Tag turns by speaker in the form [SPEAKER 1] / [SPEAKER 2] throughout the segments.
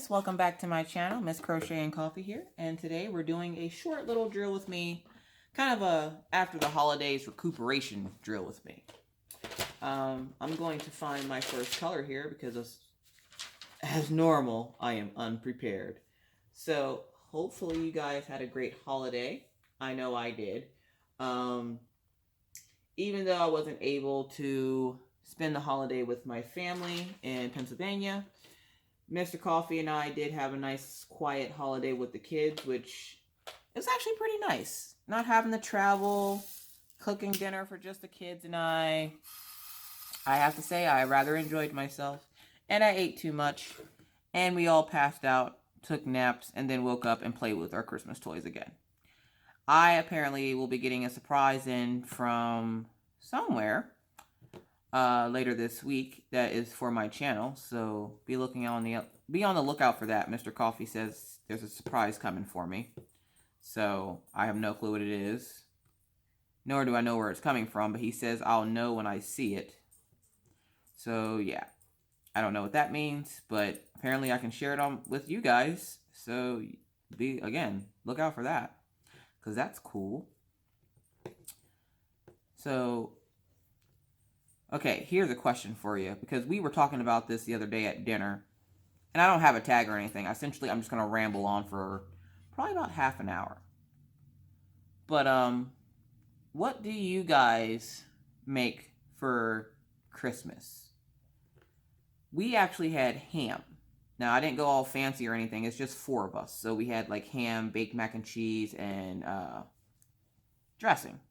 [SPEAKER 1] guys, welcome back to my channel. Miss Crochet and Coffee here, and today we're doing a short little drill with me, kind of a after the holidays recuperation drill with me. I'm going to find my first color here because as normal I am unprepared. So hopefully you guys had a great holiday. I know I did. Even though I wasn't able to spend the holiday with my family in Pennsylvania, Mr. Coffee and I did have a nice quiet holiday with the kids, which is actually pretty nice. Not having to travel, cooking dinner for just the kids and I have to say I rather enjoyed myself. And I ate too much. And we all passed out, took naps, and then woke up and played with our Christmas toys again. I apparently will be getting a surprise in from somewhere later this week that is for my channel, so be on the lookout for that. Mr. Coffee says there's a surprise coming for me, so I have no clue what it is, nor do I know where it's coming from, but he says I'll know when I see it. So yeah, I don't know what that means, but apparently I can share it with you guys, so look out for that, because that's cool. So okay, here's a question for you, because we were talking about this the other day at dinner, and I don't have a tag or anything. Essentially, I'm just going to ramble on for probably about half an hour. But, what do you guys make for Christmas? We actually had ham. Now, I didn't go all fancy or anything. It's just 4 of us. So we had, like, ham, baked mac and cheese, and dressing.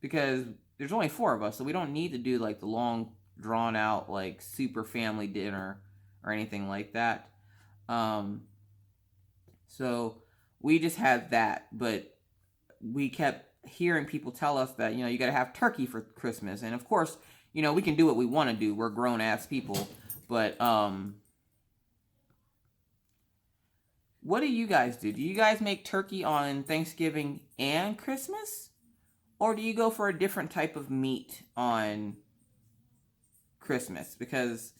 [SPEAKER 1] Because there's only 4 of us, so we don't need to do like the long drawn out like super family dinner or anything like that. So we just had that, but we kept hearing people tell us that, you got to have turkey for Christmas. And of course, we can do what we want to do. We're grown ass people, but what do you guys do? Do you guys make turkey on Thanksgiving and Christmas? Or do you go for a different type of meat on Christmas? Because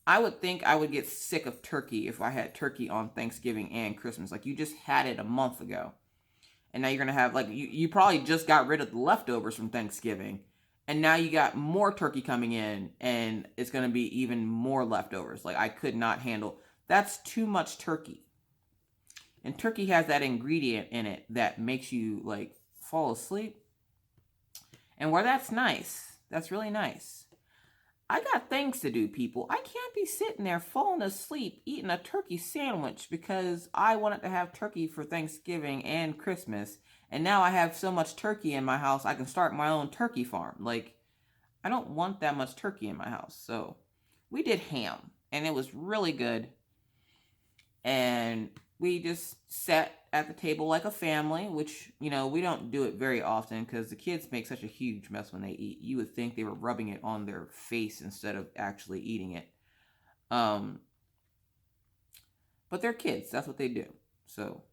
[SPEAKER 1] I would think I would get sick of turkey if I had turkey on Thanksgiving and Christmas. Like, you just had it a month ago. And now you're going to have, like, you probably just got rid of the leftovers from Thanksgiving. And now you got more turkey coming in, and it's going to be even more leftovers. Like, I could not handle. That's too much turkey. And turkey has that ingredient in it that makes you, like, fall asleep. And where that's nice, that's really nice. I got things to do, people. I can't be sitting there falling asleep eating a turkey sandwich because I wanted to have turkey for Thanksgiving and Christmas. And now I have so much turkey in my house, I can start my own turkey farm. Like, I don't want that much turkey in my house. So we did ham, and it was really good. And we just sat at the table like a family, which, we don't do it very often because the kids make such a huge mess when they eat. You would think they were rubbing it on their face instead of actually eating it. But they're kids. That's what they do. So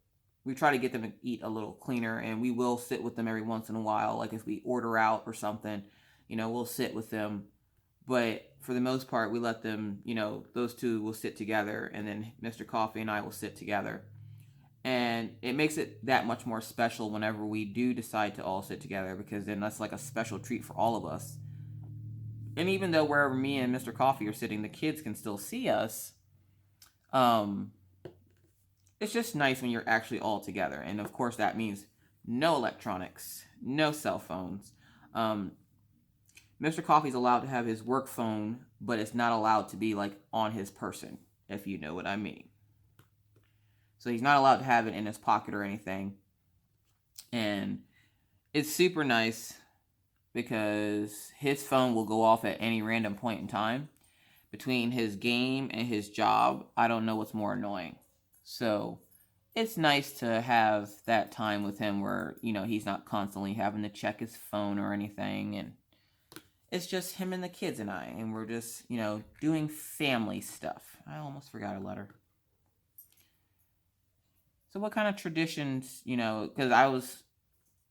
[SPEAKER 1] we try to get them to eat a little cleaner, and we will sit with them every once in a while. Like if we order out or something, we'll sit with them. But for the most part, we let them, those two will sit together, and then Mr. Coffee and I will sit together. And it makes it that much more special whenever we do decide to all sit together, because then that's like a special treat for all of us. And even though wherever me and Mr. Coffee are sitting, the kids can still see us, it's just nice when you're actually all together. And of course, that means no electronics, no cell phones. Mr. Coffee's allowed to have his work phone, but it's not allowed to be like on his person, if you know what I mean. So he's not allowed to have it in his pocket or anything. And it's super nice because his phone will go off at any random point in time. Between his game and his job, I don't know what's more annoying. So it's nice to have that time with him where, he's not constantly having to check his phone or anything. And it's just him and the kids and I. And we're just, doing family stuff. I almost forgot a letter. So what kind of traditions, because I was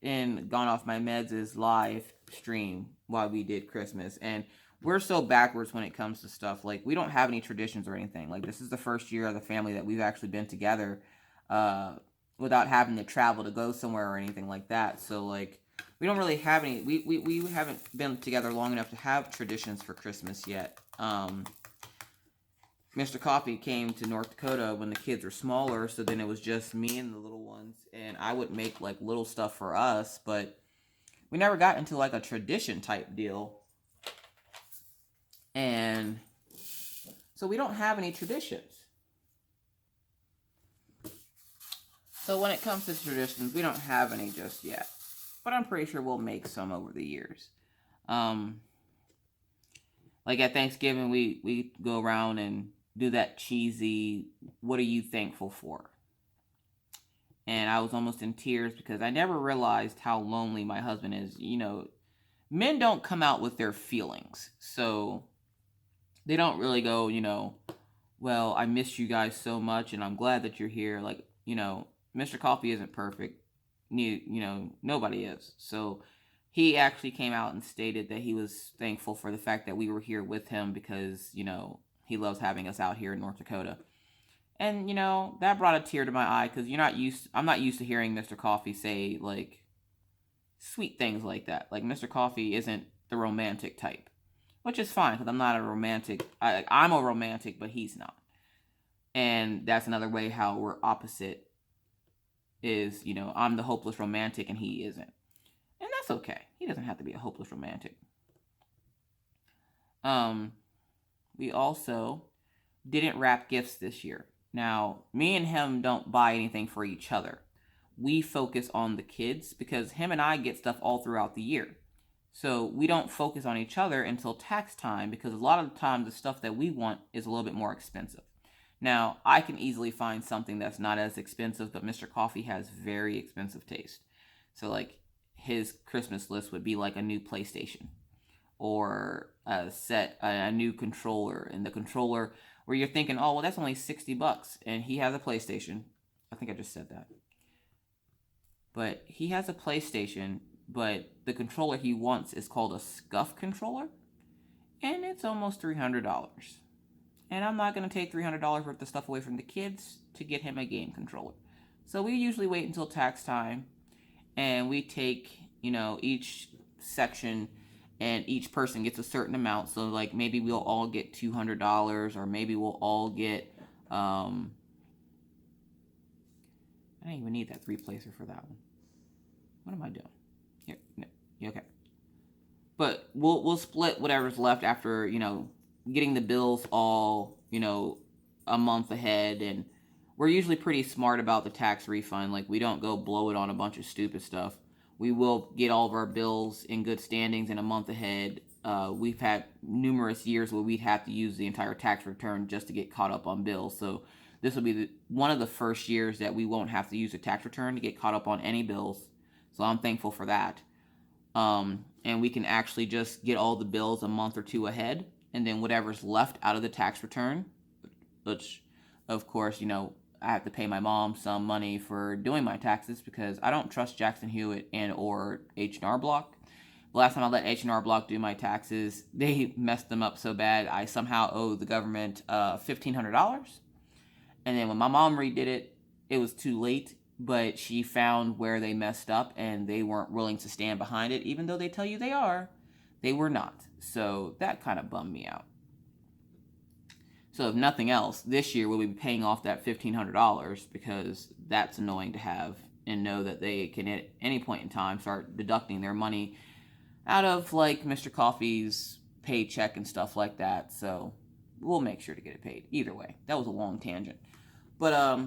[SPEAKER 1] in Gone Off My Meds' live stream while we did Christmas, and we're so backwards when it comes to stuff. Like, we don't have any traditions or anything. Like, this is the first year of the family that we've actually been together uh, without having to travel to go somewhere or anything like that. So, like, we don't really have any. We haven't been together long enough to have traditions for Christmas yet. Mr. Coffee came to North Dakota when the kids were smaller, so then it was just me and the little ones, and I would make like little stuff for us, but we never got into like a tradition type deal. And so we don't have any traditions. So when it comes to traditions, we don't have any just yet. But I'm pretty sure we'll make some over the years. Like at Thanksgiving, we go around and do that cheesy, what are you thankful for? And I was almost in tears because I never realized how lonely my husband is. You know, men don't come out with their feelings. So they don't really go, you know, well, I miss you guys so much and I'm glad that you're here. Like, you know, Mr. Coffee isn't perfect. You know, nobody is. So he actually came out and stated that he was thankful for the fact that we were here with him because, you know, he loves having us out here in North Dakota. And, you know, that brought a tear to my eye because I'm not used to hearing Mr. Coffee say, like, sweet things like that. Like, Mr. Coffee isn't the romantic type, which is fine because I'm not a romantic. I'm a romantic, but he's not. And that's another way how we're opposite is, you know, I'm the hopeless romantic and he isn't. And that's okay. He doesn't have to be a hopeless romantic. We also didn't wrap gifts this year. Now, me and him don't buy anything for each other. We focus on the kids because him and I get stuff all throughout the year. So we don't focus on each other until tax time because a lot of the times the stuff that we want is a little bit more expensive. Now, I can easily find something that's not as expensive, but Mr. Coffee has very expensive taste. So, like, his Christmas list would be like a new PlayStation or a new controller. And the controller, where you're thinking, oh, well, that's only $60. And he has a PlayStation. I think I just said that. But he has a PlayStation, but the controller he wants is called a SCUF controller. And it's almost $300. And I'm not going to take $300 worth of stuff away from the kids to get him a game controller. So we usually wait until tax time and we take, you know, each section and each person gets a certain amount. So like maybe we'll all get $200 or maybe we'll all get, I don't even need that 3-placer for that one. What am I doing? Here, no, okay. But we'll split whatever's left after, you know, getting the bills all, you know, a month ahead. And we're usually pretty smart about the tax refund. Like, we don't go blow it on a bunch of stupid stuff. We will get all of our bills in good standings in a month ahead. We've had numerous years where we'd have to use the entire tax return just to get caught up on bills. So this will be one of the first years that we won't have to use a tax return to get caught up on any bills. So I'm thankful for that. And we can actually just get all the bills a month or two ahead. And then whatever's left out of the tax return, which, of course, you know, I have to pay my mom some money for doing my taxes because I don't trust Jackson Hewitt and or H&R Block. The last time I let H&R Block do my taxes, they messed them up so bad I somehow owe the government $1,500. And then when my mom redid it, it was too late, but she found where they messed up and they weren't willing to stand behind it, even though they tell you they are. They were not. So that kind of bummed me out. So if nothing else, this year we'll be paying off that $1,500 because that's annoying to have and know that they can at any point in time start deducting their money out of like Mr. Coffee's paycheck and stuff like that. So we'll make sure to get it paid. Either way, that was a long tangent. But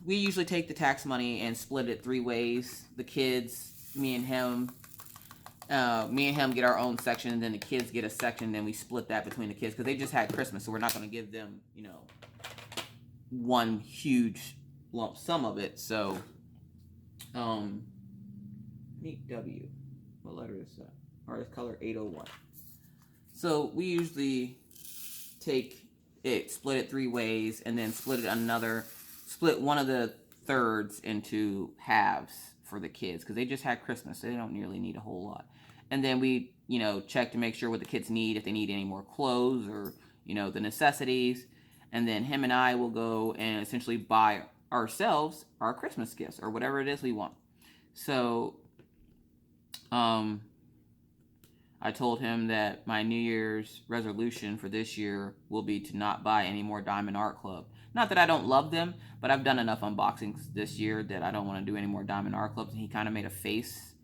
[SPEAKER 1] we usually take the tax money and split it 3 ways. The kids, me and him get our own section, and then the kids get a section, and then we split that between the kids because they just had Christmas, so we're not going to give them, you know, one huge lump sum of it. So, neat W. What letter is that? Or is color 801. So we usually take it, split it 3 ways, and then split one of the thirds into halves for the kids because they just had Christmas, so they don't nearly need a whole lot. And then we, check to make sure what the kids need, if they need any more clothes or, the necessities. And then him and I will go and essentially buy ourselves our Christmas gifts or whatever it is we want. So, I told him that my New Year's resolution for this year will be to not buy any more Diamond Art Club. Not that I don't love them, but I've done enough unboxings this year that I don't want to do any more Diamond Art Clubs. And he kind of made a face.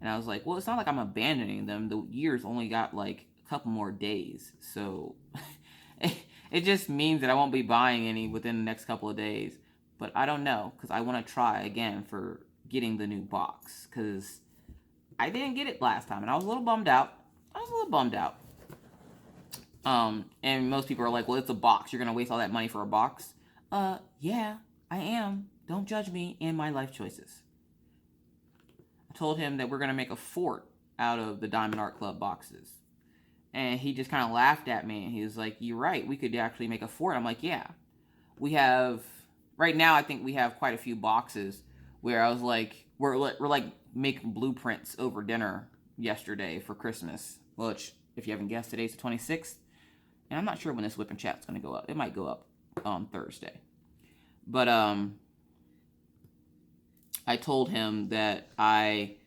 [SPEAKER 1] And I was like, well, it's not like I'm abandoning them. The year's only got like a couple more days. So it just means that I won't be buying any within the next couple of days. But I don't know, because I want to try again for getting the new box. Because I didn't get it last time, and I was a little bummed out. And most people are like, well, it's a box. You're going to waste all that money for a box? Yeah, I am. Don't judge me and my life choices. I told him that we're going to make a fort out of the Diamond Art Club boxes. And he just kind of laughed at me. And he was like, you're right. We could actually make a fort. I'm like, yeah. We have, right now, I think we have quite a few boxes where I was like, we're like making blueprints over dinner yesterday for Christmas. Which, if you haven't guessed, today's the 26th. And I'm not sure when this Whip and Chat's going to go up. It might go up on Thursday. But, I told him that I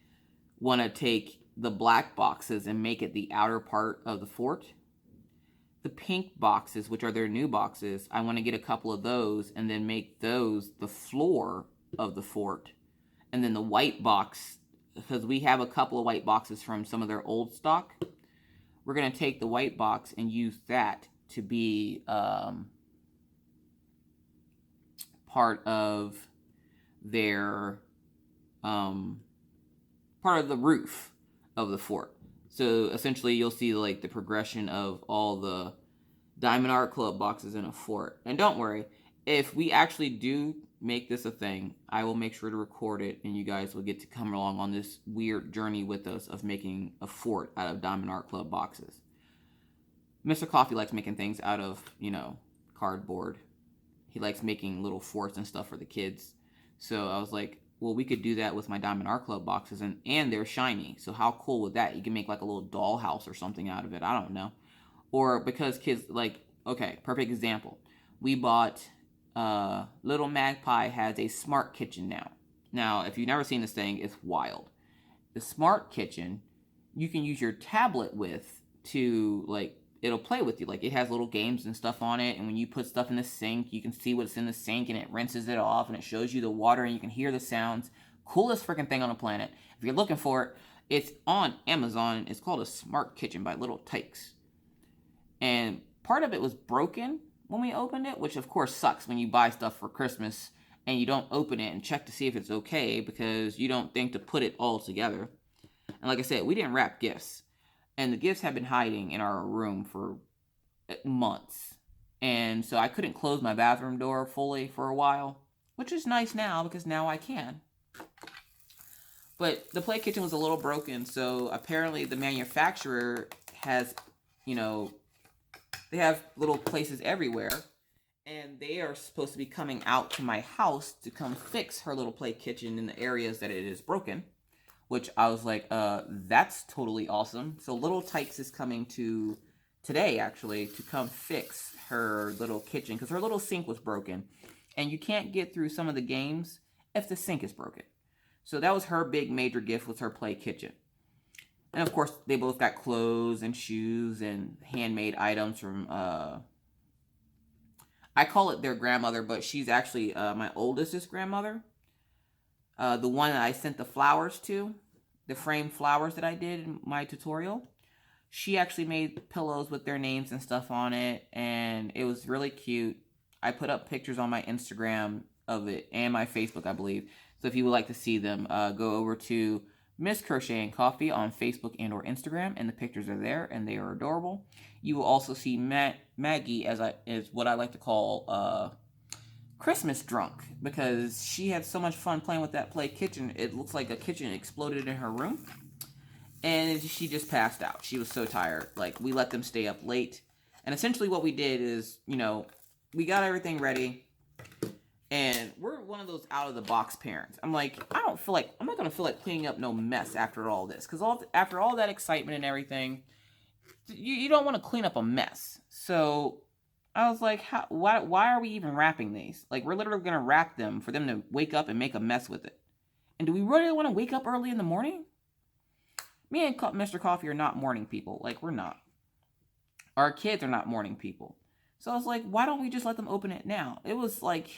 [SPEAKER 1] want to take the black boxes and make it the outer part of the fort. The pink boxes, which are their new boxes, I want to get a couple of those and then make those the floor of the fort. And then the white box, because we have a couple of white boxes from some of their old stock, we're going to take the white box and use that to be part of their part of the roof of the fort. So essentially you'll see like the progression of all the Diamond Art Club boxes in a fort. And don't worry, if we actually do make this a thing, I will make sure to record it and you guys will get to come along on this weird journey with us of making a fort out of Diamond Art Club boxes. Mr. Coffee likes making things out of, cardboard. He likes making little forts and stuff for the kids. So I was like, well, we could do that with my Diamond Art Club boxes, and they're shiny. So how cool would that? You can make like a little dollhouse or something out of it. I don't know. Or because kids, okay, perfect example. We bought, Little Magpie has a smart kitchen now. Now, if you've never seen this thing, it's wild. The smart kitchen, you can use your tablet with to, it'll play with you. Like, it has little games and stuff on it, and when you put stuff in the sink, you can see what's in the sink, and it rinses it off, and it shows you the water, and you can hear the sounds. Coolest freaking thing on the planet. If you're looking for it, it's on Amazon. It's called a Smart Kitchen by Little Tykes. And part of it was broken when we opened it, which of course sucks when you buy stuff for Christmas and you don't open it and check to see if it's okay because you don't think to put it all together. And like I said, we didn't wrap gifts. And the gifts have been hiding in our room for months. And so I couldn't close my bathroom door fully for a while, which is nice now because now I can. But the play kitchen was a little broken, so apparently the manufacturer has, they have little places everywhere. And they are supposed to be coming out to my house to come fix her little play kitchen in the areas that it is broken. Which I was like, that's totally awesome. So Little Tykes is coming today, actually, to come fix her little kitchen. Because her little sink was broken. And you can't get through some of the games if the sink is broken. So that was her big major gift, was her play kitchen. And of course, they both got clothes and shoes and handmade items from, I call it their grandmother, but she's actually my oldest's grandmother. The one that I sent the flowers to, the framed flowers that I did in my tutorial, she actually made pillows with their names and stuff on it, and it was really cute. I put up pictures on my Instagram of it and my Facebook, I believe. So if you would like to see them, go over to Miss Crochet and Coffee on Facebook and or Instagram, and the pictures are there, and they are adorable. You will also see Maggie, as what I like to call Christmas drunk, because she had so much fun playing with that play kitchen. It looks like a kitchen exploded in her room, and she just passed out. She was so tired. We let them stay up late, and essentially what we did is, we got everything ready, And we're one of those out of the box parents. I'm like, I'm not gonna feel like cleaning up no mess after all this, because after all that excitement and everything, you don't want to clean up a mess. So I was like, why are we even wrapping these? Like, we're literally gonna wrap them for them to wake up and make a mess with it. And do we really want to wake up early in the morning? Me and Mr. Coffee are not morning people. Like, we're not. Our kids are not morning people. So I was like, why don't we just let them open it now? It was like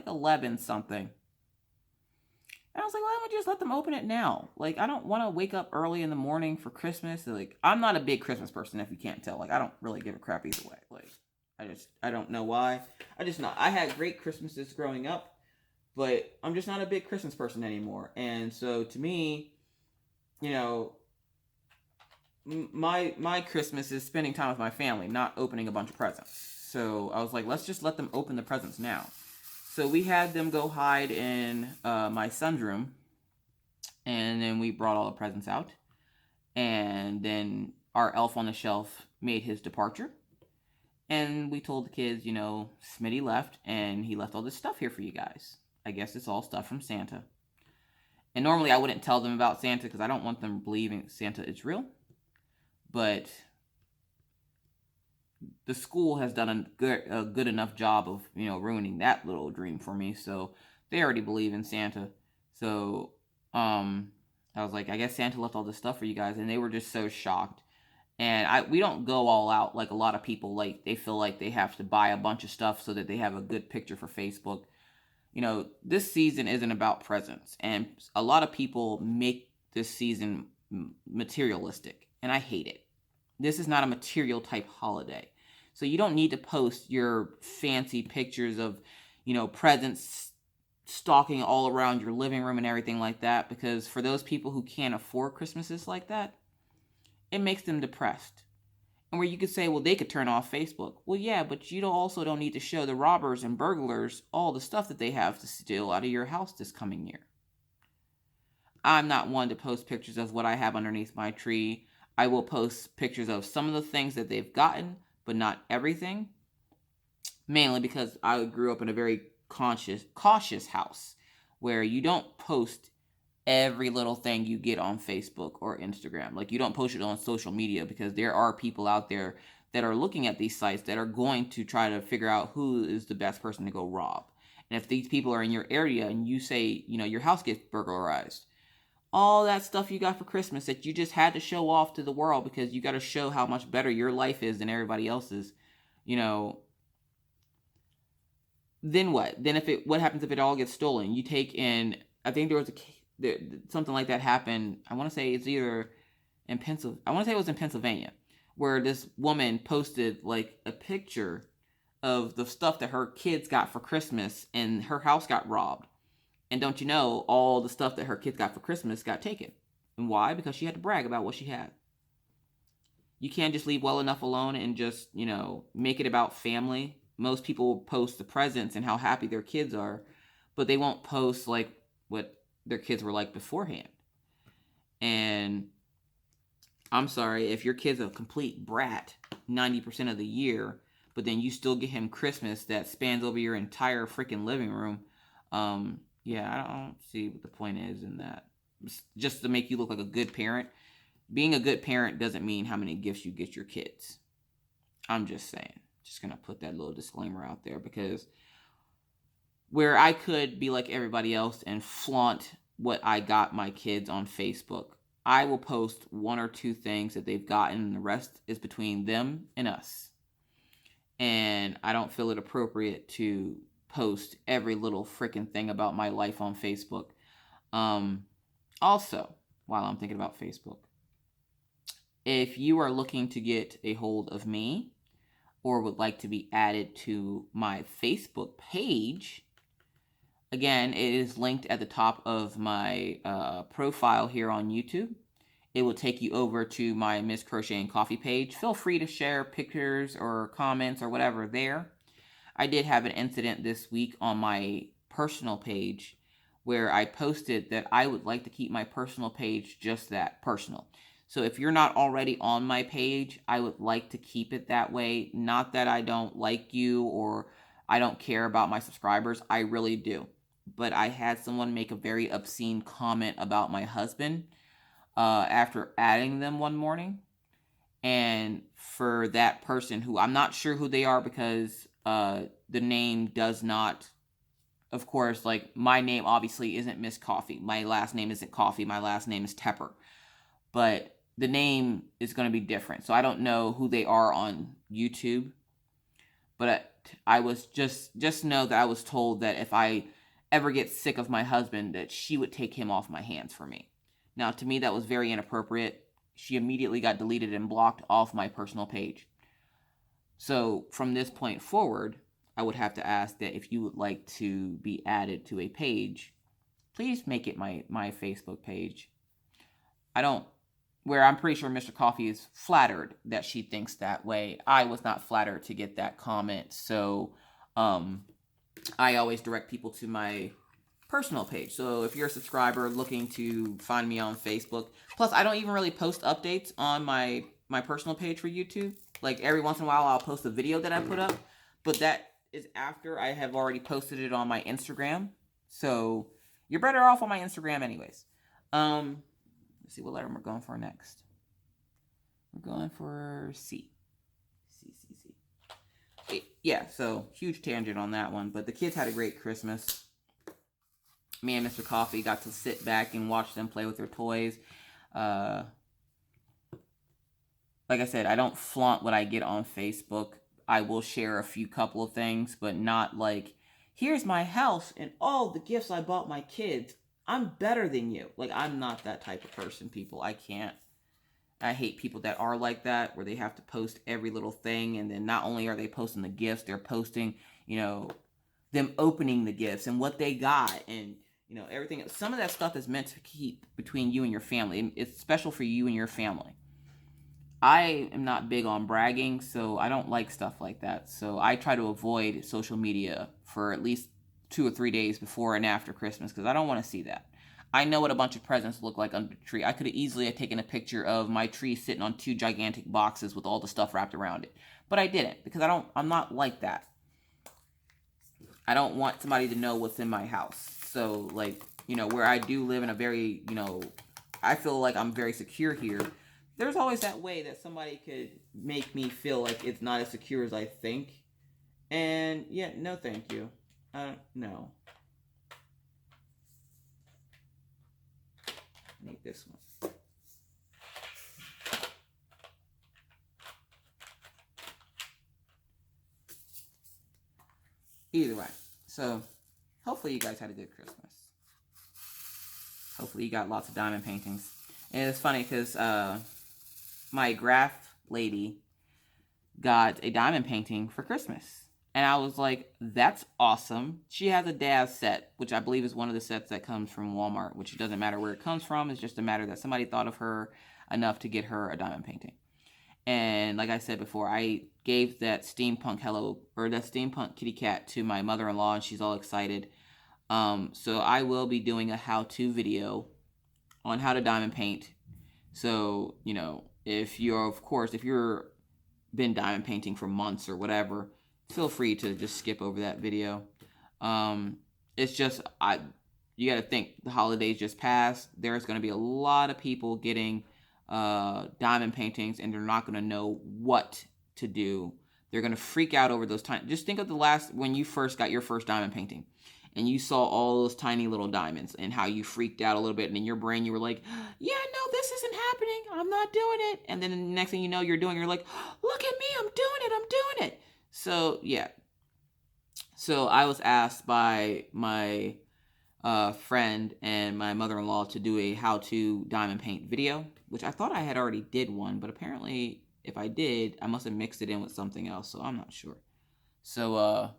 [SPEAKER 1] 11 something. And I was like, why don't we just let them open it now? Like, I don't want to wake up early in the morning for Christmas. Like, I'm not a big Christmas person, if you can't tell. Like, I don't really give a crap either way. Like, I don't know why. I had great Christmases growing up, but I'm just not a big Christmas person anymore. And so to me, you know, my Christmas is spending time with my family, not opening a bunch of presents. So I was like, let's just let them open the presents now. So we had them go hide in my son's room, and then we brought all the presents out. And then our elf on the shelf made his departure. And we told the kids, Smitty left, and he left all this stuff here for you guys. I guess it's all stuff from Santa. And normally I wouldn't tell them about Santa because I don't want them believing Santa is real. But the school has done a good enough job of, ruining that little dream for me. So they already believe in Santa. So I was like, I guess Santa left all this stuff for you guys. And they were just so shocked. And we don't go all out like a lot of people. Like, they feel like they have to buy a bunch of stuff so that they have a good picture for Facebook. This season isn't about presents. And a lot of people make this season materialistic. And I hate it. This is not a material type holiday. So you don't need to post your fancy pictures of, presents stalking all around your living room and everything like that. Because for those people who can't afford Christmases like that, it makes them depressed. And where you could say, well, they could turn off Facebook. Well, yeah, but you also don't need to show the robbers and burglars all the stuff that they have to steal out of your house this coming year. I'm not one to post pictures of what I have underneath my tree. I will post pictures of some of the things that they've gotten, but not everything. Mainly because I grew up in a very cautious house where you don't post every little thing you get on Facebook or Instagram. Like, you don't post it on social media because there are people out there that are looking at these sites that are going to try to figure out who is the best person to go rob. And if these people are in your area and you say, your house gets burglarized, all that stuff you got for Christmas that you just had to show off to the world because you got to show how much better your life is than everybody else's, then what? Then what happens if it all gets stolen? You take in, I think there was something like that happened. I want to say it's either in Pennsylvania. I want to say it was in Pennsylvania, where this woman posted like a picture of the stuff that her kids got for Christmas, and her house got robbed. And don't you know, all the stuff that her kids got for Christmas got taken. And why? Because she had to brag about what she had. You can't just leave well enough alone and just, make it about family. Most people post the presents and how happy their kids are, but they won't post like what their kids were like beforehand. And I'm sorry, if your kid's a complete brat 90% of the year, but then you still get him Christmas that spans over your entire freaking living room, yeah, I don't see what the point is in that. Just to make you look like a good parent. Being a good parent doesn't mean how many gifts you get your kids. I'm just saying. Just going to put that little disclaimer out there, because where I could be like everybody else and flaunt what I got my kids on Facebook, I will post one or two things that they've gotten, and the rest is between them and us. And I don't feel it appropriate to post every little freaking thing about my life on Facebook. Also, while I'm thinking about Facebook, if you are looking to get a hold of me or would like to be added to my Facebook page, again, it is linked at the top of my profile here on YouTube. It will take you over to my Miss Crochet and Coffee page. Feel free to share pictures or comments or whatever there. I did have an incident this week on my personal page where I posted that I would like to keep my personal page just that, personal. So if you're not already on my page, I would like to keep it that way. Not that I don't like you or I don't care about my subscribers. I really do. But I had someone make a very obscene comment about my husband after adding them one morning. And for that person, who I'm not sure who they are, because the name does not, of course, like, my name obviously isn't Miss Coffee. My last name isn't Coffee. My last name is Tepper. But the name is going to be different. So I don't know who they are on YouTube. But I was just know that I was told that if I ever get sick of my husband, that she would take him off my hands for me. Now, to me, that was very inappropriate. She immediately got deleted and blocked off my personal page. So from this point forward, I would have to ask that if you would like to be added to a page, please make it my Facebook page. I'm pretty sure Mr. Coffee is flattered that she thinks that way. I was not flattered to get that comment. So I always direct people to my personal page. So if you're a subscriber looking to find me on Facebook, plus I don't even really post updates on my personal page for YouTube. Like, every once in a while I'll post a video that I put up, but that is after I have already posted it on my Instagram. So you're better off on my Instagram anyways. Let's see what letter we're going for next. We're going for C. Yeah, so huge tangent on that one, but the kids had a great Christmas. Me and Mr. Coffee got to sit back and watch them play with their toys. Like I said, I don't flaunt what I get on Facebook. I will share a couple of things, but not like, here's my house and all the gifts I bought my kids. I'm better than you. Like, I'm not that type of person, people. I can't. I hate people that are like that, where they have to post every little thing, and then not only are they posting the gifts, they're posting, them opening the gifts and what they got, and everything. Some of that stuff is meant to keep between you and your family. It's special for you and your family. I am not big on bragging, so I don't like stuff like that. So I try to avoid social media for at least 2 or 3 days before and after Christmas, because I don't want to see that. I know what a bunch of presents look like under the tree. I could have easily taken a picture of my tree sitting on 2 gigantic boxes with all the stuff wrapped around it. But I didn't, because I'm not like that. I don't want somebody to know what's in my house. So, where I do live in a very, I feel like I'm very secure here. There's always that way that somebody could make me feel like it's not as secure as I think. And, yeah, no thank you. No. I need this one. Either way. So, hopefully you guys had a good Christmas. Hopefully you got lots of diamond paintings. And it's funny because my graph lady got a diamond painting for Christmas. And I was like, that's awesome. She has a Daz set, which I believe is one of the sets that comes from Walmart, which doesn't matter where it comes from. It's just a matter that somebody thought of her enough to get her a diamond painting. And like I said before, I gave that steampunk kitty cat to my mother-in-law, and she's all excited. So I will be doing a how-to video on how to diamond paint. So, if you're been diamond painting for months or whatever, feel free to just skip over that video. It's just, you got to think, the holidays just passed. There's going to be a lot of people getting diamond paintings, and they're not going to know what to do. They're going to freak out over those tiny. Just think of when you first got your first diamond painting, and you saw all those tiny little diamonds, and how you freaked out a little bit, and in your brain you were like, yeah, no, this isn't happening. I'm not doing it. And then the next thing you know, you're like, look at me, I'm doing it. So, yeah. So I was asked by my friend and my mother-in-law to do a how-to diamond paint video, which I thought I had already did one, but apparently if I did, I must have mixed it in with something else, so I'm not sure. So,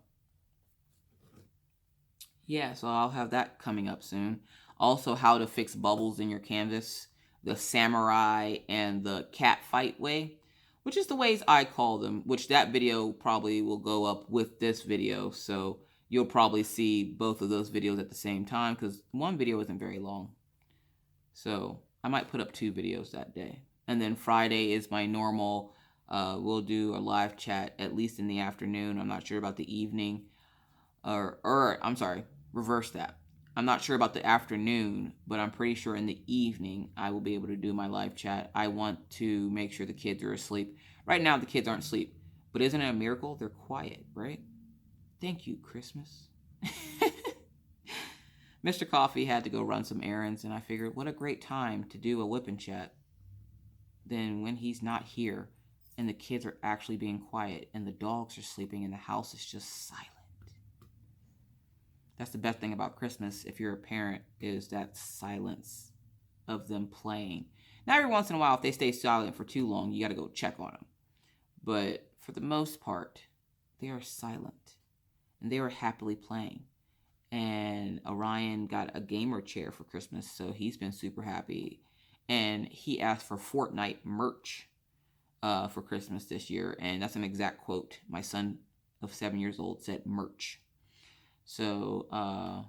[SPEAKER 1] yeah, so I'll have that coming up soon. Also, how to fix bubbles in your canvas, the samurai and the cat fight way, which is the ways I call them, which that video probably will go up with this video, so you'll probably see both of those videos at the same time, because one video isn't very long. So I might put up 2 videos that day. And then Friday is my normal, we'll do a live chat, at least in the afternoon. I'm not sure about the evening. or I'm sorry, reverse that. I'm not sure about the afternoon, but I'm pretty sure in the evening I will be able to do my live chat. I want to make sure the kids are asleep. Right now the kids aren't asleep, but isn't it a miracle they're quiet, right? Thank you, Christmas. Mr. Coffee had to go run some errands, and I figured what a great time to do a whip and chat than when he's not here and the kids are actually being quiet and the dogs are sleeping and the house is just silent. That's the best thing about Christmas, if you're a parent, is that silence of them playing. Now, every once in a while, if they stay silent for too long, you got to go check on them. But for the most part, they are silent and they are happily playing. And Orion got a gamer chair for Christmas, so he's been super happy. And he asked for Fortnite merch for Christmas this year, and that's an exact quote. My son of 7 years old said merch. So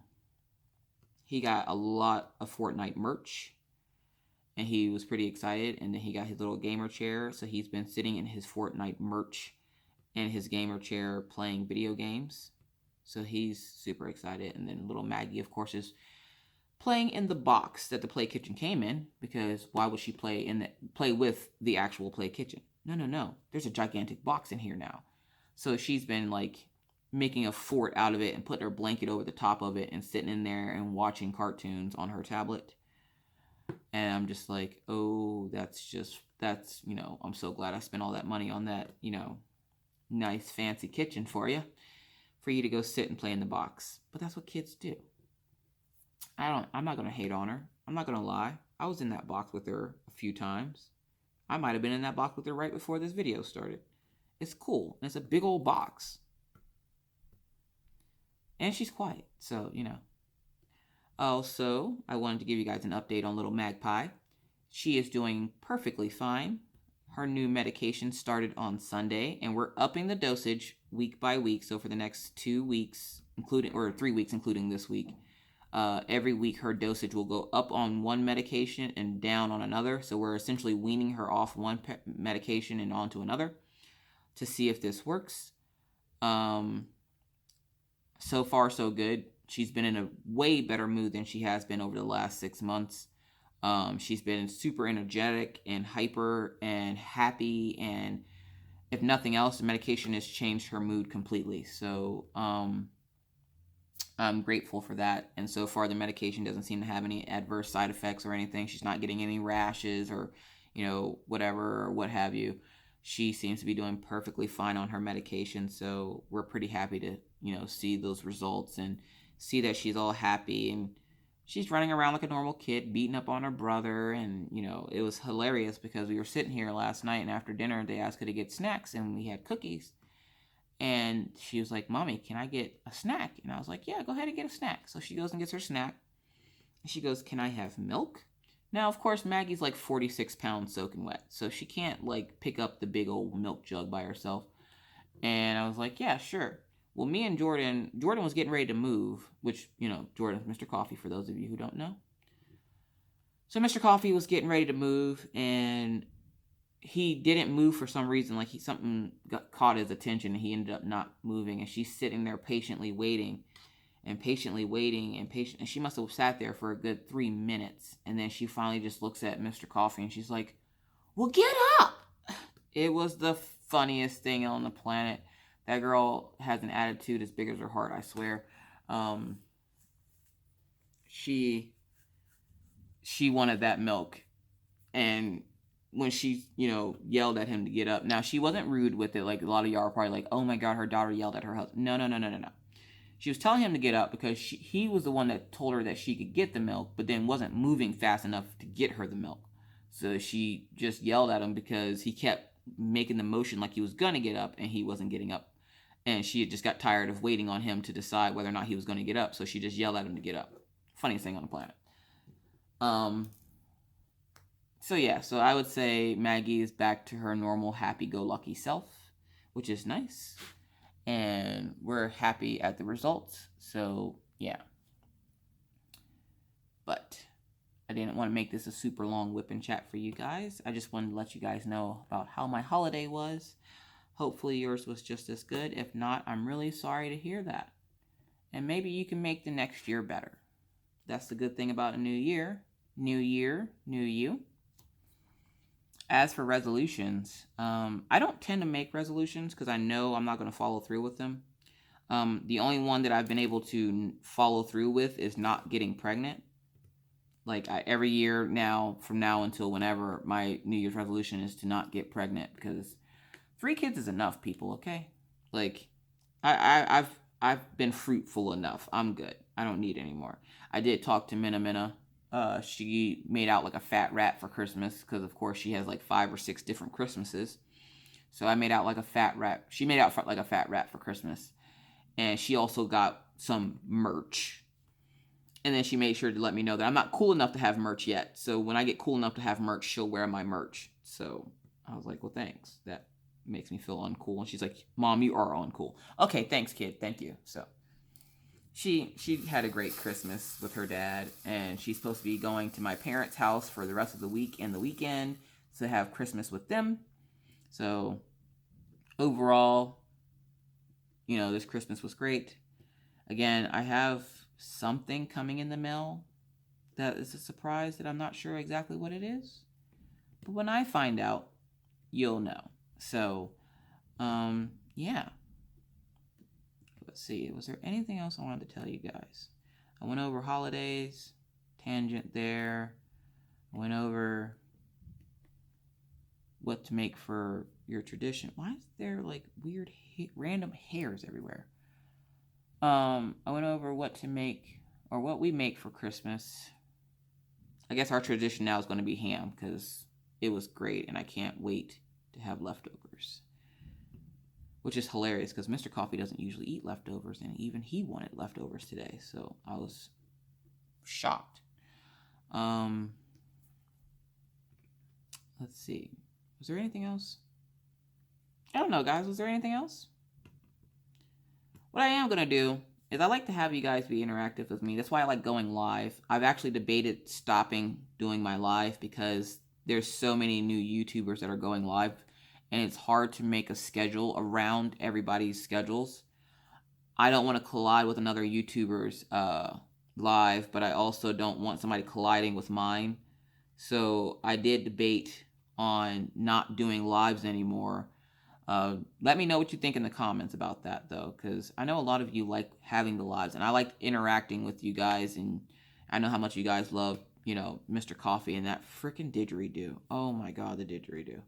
[SPEAKER 1] he got a lot of Fortnite merch, and he was pretty excited. And then he got his little gamer chair, so he's been sitting in his Fortnite merch and his gamer chair playing video games. So he's super excited. And then little Maggie, of course, is playing in the box that the Play Kitchen came in, because why would she play with the actual Play Kitchen? No. There's a gigantic box in here now. So she's been like making a fort out of it and putting her blanket over the top of it and sitting in there and watching cartoons on her tablet. And I'm just like, oh, that's I'm so glad I spent all that money on that, nice fancy kitchen for you to go sit and play in the box. But that's what kids do. I'm not going to hate on her. I'm not going to lie. I was in that box with her a few times. I might have been in that box with her right before this video started. It's cool. And it's a big old box. And she's quiet. So, Also, I wanted to give you guys an update on little Magpie. She is doing perfectly fine. Her new medication started on Sunday, and we're upping the dosage week by week. So for the next 2 weeks, 3 weeks, including this week, every week her dosage will go up on one medication and down on another. So we're essentially weaning her off one medication and onto another to see if this works. So far, so good. She's been in a way better mood than she has been over the last 6 months. She's been super energetic and hyper and happy, and if nothing else, the medication has changed her mood completely. So I'm grateful for that. And so far, the medication doesn't seem to have any adverse side effects or anything. She's not getting any rashes or, whatever or what have you. She seems to be doing perfectly fine on her medication. So we're pretty happy to, see those results and see that she's all happy, and she's running around like a normal kid, beating up on her brother. And, it was hilarious because we were sitting here last night, and after dinner, they asked her to get snacks, and we had cookies. And she was like, Mommy, can I get a snack? And I was like, yeah, go ahead and get a snack. So she goes and gets her snack. And she goes, can I have milk? Now, of course, Maggie's like 46 pounds soaking wet, so she can't, pick up the big old milk jug by herself. And I was like, yeah, sure. Well, me and Jordan was getting ready to move, which, Jordan's Mr. Coffee, for those of you who don't know. So Mr. Coffee was getting ready to move, and he didn't move for some reason. Something caught his attention, and he ended up not moving. And she's sitting there patiently waiting, and she must have sat there for a good 3 minutes. And then she finally just looks at Mr. Coffee, and she's like, well, get up! It was the funniest thing on the planet. That girl has an attitude as big as her heart, I swear. She wanted that milk. And when she, yelled at him to get up. Now, she wasn't rude with it. Like, a lot of y'all are probably like, oh my God, her daughter yelled at her husband. No. She was telling him to get up because he was the one that told her that she could get the milk, but then wasn't moving fast enough to get her the milk. So she just yelled at him because he kept making the motion like he was going to get up, and he wasn't getting up. And she had just got tired of waiting on him to decide whether or not he was going to get up. So she just yelled at him to get up. Funniest thing on the planet. So I would say Maggie is back to her normal happy-go-lucky self, which is nice. And we're happy at the results. So, yeah. But I didn't want to make this a super long whip and chat for you guys. I just wanted to let you guys know about how my holiday was. Hopefully yours was just as good. If not, I'm really sorry to hear that. and maybe you can make the next year better. That's the good thing about a new year. New year, new you. As for resolutions, I don't tend to make resolutions because I know I'm not going to follow through with them. The only one that I've been able to follow through with is not getting pregnant. Like every year now, from now until whenever, my New Year's resolution is to not get pregnant because 3 kids is enough, people. Okay, like I've been fruitful enough. I'm good. I don't need any more. I did talk to Minna Minna. She made out like a fat rat for Christmas because, of course, she has like 5 or 6 different Christmases. So I made out like a fat rat. She made out like a fat rat for Christmas, and she also got some merch. And then she made sure to let me know that I'm not cool enough to have merch yet. So when I get cool enough to have merch, she'll wear my merch. So I was like, well, thanks. That makes me feel uncool. And she's like, Mom, you are uncool. Okay, thanks, kid. Thank you. So she had a great Christmas with her dad. And she's supposed to be going to my parents' house for the rest of the week and the weekend to have Christmas with them. So overall, you know, this Christmas was great. Again, I have something coming in the mail that is a surprise that I'm not sure exactly what it is. But when I find out, you'll know. So, yeah. Let's see. Was there anything else I wanted to tell you guys? I went over holidays, tangent there. I went over what to make for your tradition. Why is there like weird random hairs everywhere? I went over what to make or what we make for Christmas. I guess our tradition now is going to be ham because it was great and I can't wait to have leftovers. Which is hilarious because Mr. Coffee doesn't usually eat leftovers and even he wanted leftovers today. So I was shocked. Let's see. Was there anything else? I don't know, guys. Was there anything else? What I am going to do is I like to have you guys be interactive with me. That's why I like going live. I've actually debated stopping doing my live because there's so many new YouTubers that are going live and it's hard to make a schedule around everybody's schedules. I don't want to collide with another YouTuber's live, but I also don't want somebody colliding with mine. So I did debate on not doing lives anymore. Let me know what you think in the comments about that, though, because I know a lot of you like having the lives, and I like interacting with you guys, and I know how much you guys love, you know, Mr. Coffee and that freaking didgeridoo. Oh my god, the didgeridoo.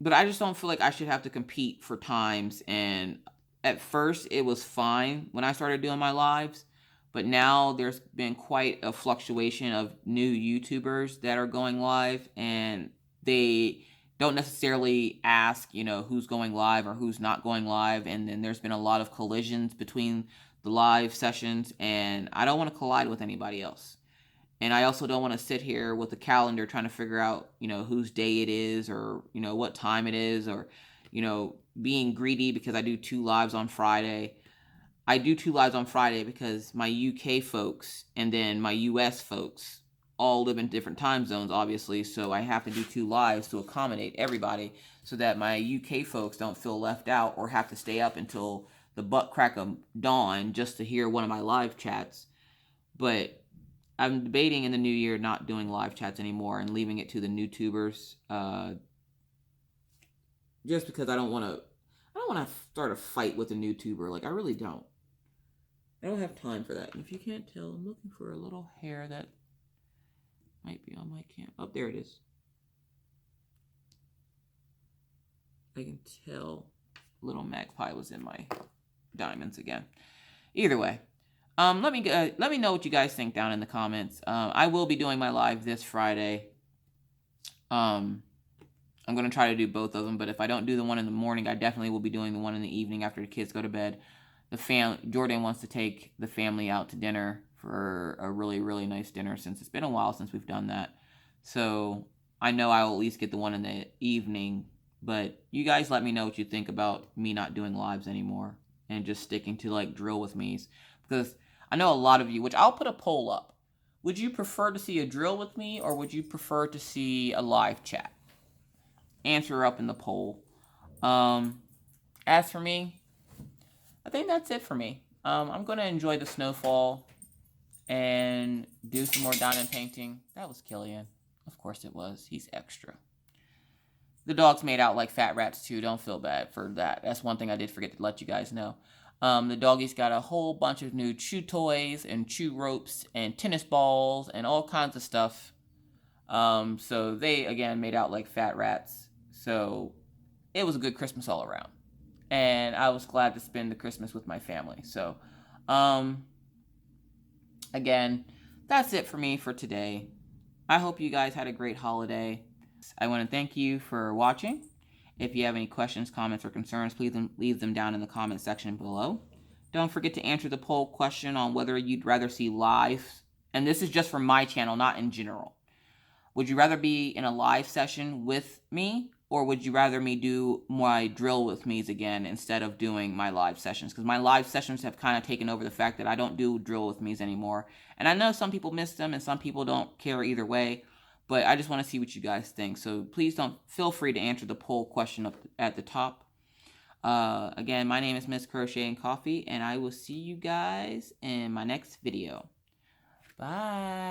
[SPEAKER 1] But I just don't feel like I should have to compete for times, and at first it was fine when I started doing my lives, but now there's been quite a fluctuation of new YouTubers that are going live, and they don't necessarily ask, you know, who's going live or who's not going live. And then there's been a lot of collisions between the live sessions, and I don't want to collide with anybody else. And I also don't want to sit here with a calendar trying to figure out, you know, whose day it is or, you know, what time it is or, you know, being greedy because I do 2 lives on Friday. I do 2 lives on Friday because my UK folks and then my US folks all live in different time zones, obviously, so I have to do 2 lives to accommodate everybody so that my UK folks don't feel left out or have to stay up until the butt crack of dawn just to hear one of my live chats. But I'm debating in the new year not doing live chats anymore and leaving it to the YouTubers, just because I don't want to start a fight with a YouTuber. Like, I really don't. I don't have time for that. And if you can't tell, I'm looking for a little hair that might be on my cam. Oh, there it is. I can tell little magpie was in my diamonds again. Either way, let me know what you guys think down in the comments. I will be doing my live this Friday. I'm gonna try to do both of them, but if I don't do the one in the morning, I definitely will be doing the one in the evening after the kids go to bed. Jordan wants to take the family out to dinner for a really, really nice dinner since it's been a while since we've done that. So I know I will at least get the one in the evening, but you guys let me know what you think about me not doing lives anymore and just sticking to like drill with me's, because I know a lot of you, which I'll put a poll up. Would you prefer to see a drill with me or would you prefer to see a live chat? Answer up in the poll. As for me, I think that's it for me. I'm going to enjoy the snowfall and do some more diamond painting. That was Killian. Of course it was. He's extra. The dog's made out like fat rats too. Don't feel bad for that. That's one thing I did forget to let you guys know. The doggy's got a whole bunch of new chew toys and chew ropes and tennis balls and all kinds of stuff. So they, again, made out like fat rats. So it was a good Christmas all around. And I was glad to spend the Christmas with my family. So, again, that's it for me for today. I hope you guys had a great holiday. I want to thank you for watching. If you have any questions, comments, or concerns, please leave them down in the comment section below. Don't forget to answer the poll question on whether you'd rather see live, and this is just for my channel, not in general. Would you rather be in a live session with me, or would you rather me do my drill with me's again instead of doing my live sessions? Because my live sessions have kind of taken over the fact that I don't do drill with me's anymore. And I know some people miss them and some people don't care either way. But I just want to see what you guys think. So please feel free to answer the poll question up at the top. Again, my name is Miss Crochet and Coffee, and I will see you guys in my next video. Bye.